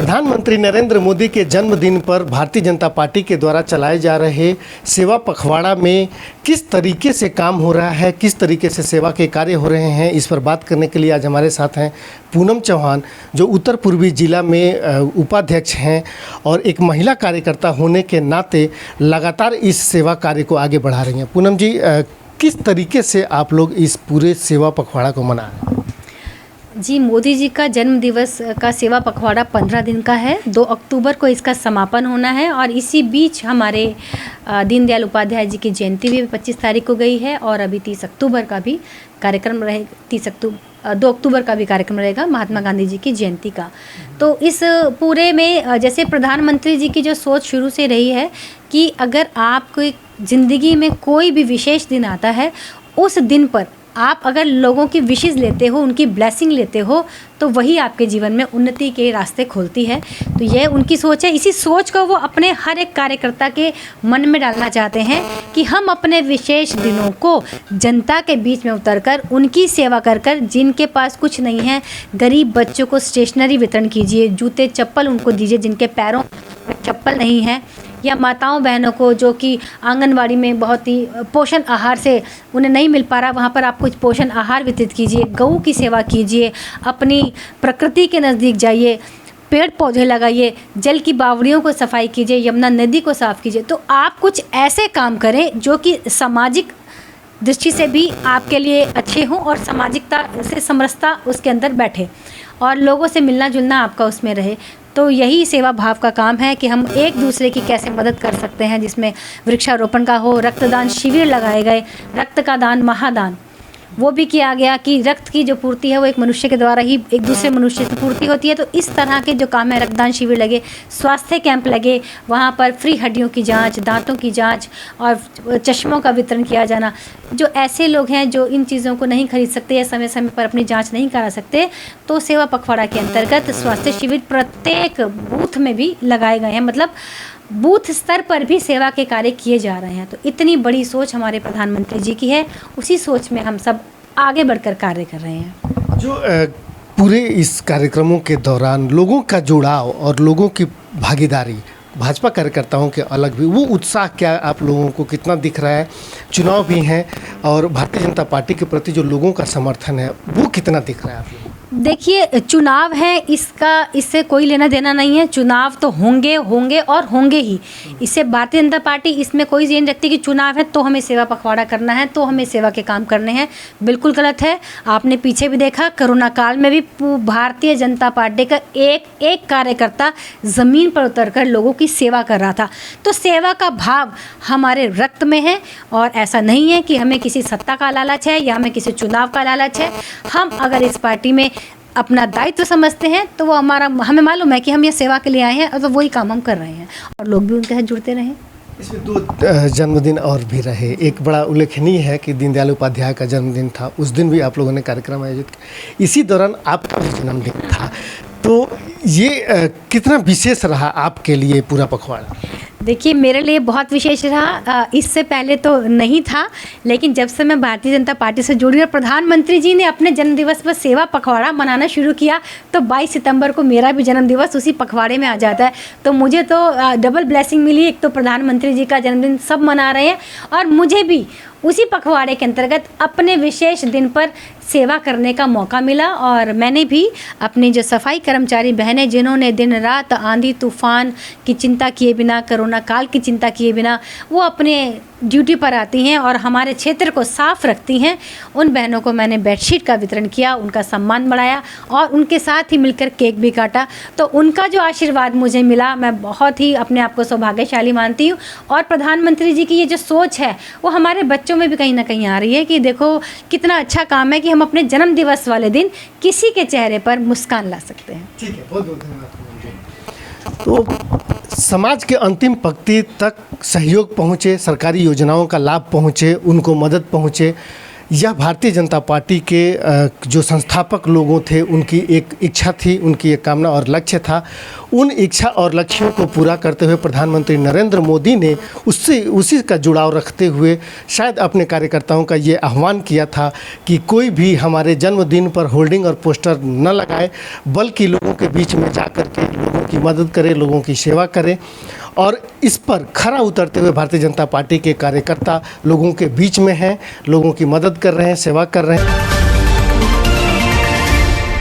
प्रधानमंत्री नरेंद्र मोदी के जन्मदिन पर भारतीय जनता पार्टी के द्वारा चलाए जा रहे सेवा पखवाड़ा में किस तरीके से काम हो रहा है, किस तरीके से सेवा के कार्य हो रहे हैं, इस पर बात करने के लिए आज हमारे साथ हैं पूनम चौहान, जो उत्तर पूर्वी जिला में उपाध्यक्ष हैं और एक महिला कार्यकर्ता होने के नाते लगातार इस सेवा कार्य को आगे बढ़ा रही हैं। पूनम जी, किस तरीके से आप लोग इस पूरे सेवा पखवाड़ा को मना रहे हैं? जी, मोदी जी का जन्म दिवस का सेवा पखवाड़ा 15 दिन का है। 2 अक्टूबर को इसका समापन होना है और इसी बीच हमारे दीनदयाल उपाध्याय जी की जयंती भी 25 तारीख को गई है और अभी 30 अक्टूबर का भी कार्यक्रम रहे 2 अक्टूबर का भी कार्यक्रम रहेगा महात्मा गांधी जी की जयंती का। तो इस पूरे में जैसे प्रधानमंत्री जी की जो सोच शुरू से रही है कि अगर आपको ज़िंदगी में कोई भी विशेष दिन आता है, उस दिन पर आप अगर लोगों की विशेस लेते हो, उनकी ब्लेसिंग लेते हो, तो वही आपके जीवन में उन्नति के रास्ते खोलती है। तो यह उनकी सोच है। इसी सोच को वो अपने हर एक कार्यकर्ता के मन में डालना चाहते हैं कि हम अपने विशेष दिनों को जनता के बीच में उतरकर उनकी सेवा कर कर, जिनके पास कुछ नहीं है, गरीब बच्चों को स्टेशनरी वितरण कीजिए, जूते चप्पल उनको दीजिए जिनके पैरों में चप्पल नहीं है, या माताओं बहनों को जो कि आंगनवाड़ी में बहुत ही पोषण आहार से उन्हें नहीं मिल पा रहा, वहाँ पर आप कुछ पोषण आहार वितरित कीजिए, गऊ की सेवा कीजिए, अपनी प्रकृति के नज़दीक जाइए, पेड़ पौधे लगाइए, जल की बावड़ियों को सफाई कीजिए, यमुना नदी को साफ़ कीजिए। तो आप कुछ ऐसे काम करें जो कि सामाजिक दृष्टि से भी आपके लिए अच्छे हों और सामाजिकता से समरसता उसके अंदर बैठे और लोगों से मिलना जुलना आपका उसमें रहे। तो यही सेवा भाव का काम है कि हम एक दूसरे की कैसे मदद कर सकते हैं, जिसमें वृक्षारोपण का हो, रक्तदान शिविर लगाए गए, रक्त का दान महादान वो भी किया गया कि रक्त की जो पूर्ति है वो एक मनुष्य के द्वारा ही एक दूसरे मनुष्य की पूर्ति होती है। तो इस तरह के जो काम है, रक्तदान शिविर लगे, स्वास्थ्य कैंप लगे, वहाँ पर फ्री हड्डियों की जांच, दांतों की जांच और चश्मों का वितरण किया जाना। जो ऐसे लोग हैं जो इन चीज़ों को नहीं खरीद सकते या समय समय पर अपनी जाँच नहीं करा सकते, तो सेवा पखवाड़ा के अंतर्गत स्वास्थ्य शिविर प्रत्येक बूथ में भी लगाए गए हैं। मतलब बूथ स्तर पर भी सेवा के कार्य किए जा रहे हैं। तो इतनी बड़ी सोच हमारे प्रधानमंत्री जी की है, उसी सोच में हम सब आगे बढ़कर कार्य कर रहे हैं। जो पूरे इस कार्यक्रमों के दौरान लोगों का जुड़ाव और लोगों की भागीदारी, भाजपा कार्यकर्ताओं के अलग भी, वो उत्साह क्या आप लोगों को कितना दिख रहा है? चुनाव भी हैं और भारतीय जनता पार्टी के प्रति जो लोगों का समर्थन है वो कितना दिख रहा है आप लोगों को? देखिए, चुनाव है, इससे कोई लेना देना नहीं है। चुनाव तो होंगे और होंगे ही। इससे भारतीय जनता पार्टी इसमें कोई ये नहीं रखती कि चुनाव है तो हमें सेवा पखवाड़ा करना है, तो हमें सेवा के काम करने हैं। बिल्कुल गलत है। आपने पीछे भी देखा, कोरोना काल में भी भारतीय जनता पार्टी का एक कार्यकर्ता ज़मीन पर उतरकर लोगों की सेवा कर रहा था। तो सेवा का भाव हमारे रक्त में है और ऐसा नहीं है कि हमें किसी सत्ता का लालच है या हमें किसी चुनाव का लालच है। हम अगर इस पार्टी में अपना दायित्व समझते हैं तो वो हमें मालूम है कि हम ये सेवा के लिए आए हैं और तो वही काम हम कर रहे हैं और लोग भी उनके साथ जुड़ते रहें। इसमें 2 जन्मदिन और भी रहे। एक बड़ा उल्लेखनीय है कि दीनदयाल उपाध्याय का जन्मदिन था, उस दिन भी आप लोगों ने कार्यक्रम आयोजित किया। इसी दौरान आपका भी जन्मदिन था, तो ये कितना विशेष रहा आपके लिए पूरा पखवाड़ा? देखिए, मेरे लिए बहुत विशेष रहा। इससे पहले तो नहीं था, लेकिन जब से मैं भारतीय जनता पार्टी से जुड़ी और प्रधानमंत्री जी ने अपने जन्मदिवस पर सेवा पखवाड़ा मनाना शुरू किया, तो 22 सितंबर को मेरा भी जन्मदिवस उसी पखवाड़े में आ जाता है। तो मुझे तो डबल ब्लेसिंग मिली। एक तो प्रधानमंत्री जी का जन्मदिन सब मना रहे हैं और मुझे भी उसी पखवाड़े के अंतर्गत अपने विशेष दिन पर सेवा करने का मौका मिला। और मैंने भी अपनी जो सफाई कर्मचारी बहनें, जिन्होंने दिन रात आंधी तूफान की चिंता किए बिना, कोरोना काल की चिंता किए बिना वो अपने ड्यूटी पर आती हैं और हमारे क्षेत्र को साफ रखती हैं, उन बहनों को मैंने बेडशीट का वितरण किया, उनका सम्मान बढ़ाया और उनके साथ ही मिलकर केक भी काटा। तो उनका जो आशीर्वाद मुझे मिला, मैं बहुत ही अपने आप को सौभाग्यशाली मानती हूँ। और प्रधानमंत्री जी की ये जो सोच है वो हमारे बच्चों में भी कहीं ना कहीं आ रही है कि देखो कितना अच्छा काम है कि हम अपने जन्म दिवस वाले दिन किसी के चेहरे पर मुस्कान ला सकते हैं। ठीक है, बहुत बहुत धन्यवाद। तो समाज के अंतिम पंक्ति तक सहयोग पहुँचे, सरकारी योजनाओं का लाभ पहुँचे, उनको मदद पहुँचे, यह भारतीय जनता पार्टी के जो संस्थापक लोगों थे उनकी एक इच्छा थी, उनकी एक कामना और लक्ष्य था। उन इच्छा और लक्ष्यों को पूरा करते हुए प्रधानमंत्री नरेंद्र मोदी ने उसी का जुड़ाव रखते हुए शायद अपने कार्यकर्ताओं का ये आह्वान किया था कि कोई भी हमारे जन्मदिन पर होर्डिंग और पोस्टर न लगाए, बल्कि लोगों के बीच में जा कर के लोगों की मदद करे, लोगों की सेवा करे। और इस पर खरा उतरते हुए भारतीय जनता पार्टी के कार्यकर्ता लोगों के बीच में हैं, लोगों की मदद कर रहे हैं, सेवा कर रहे हैं।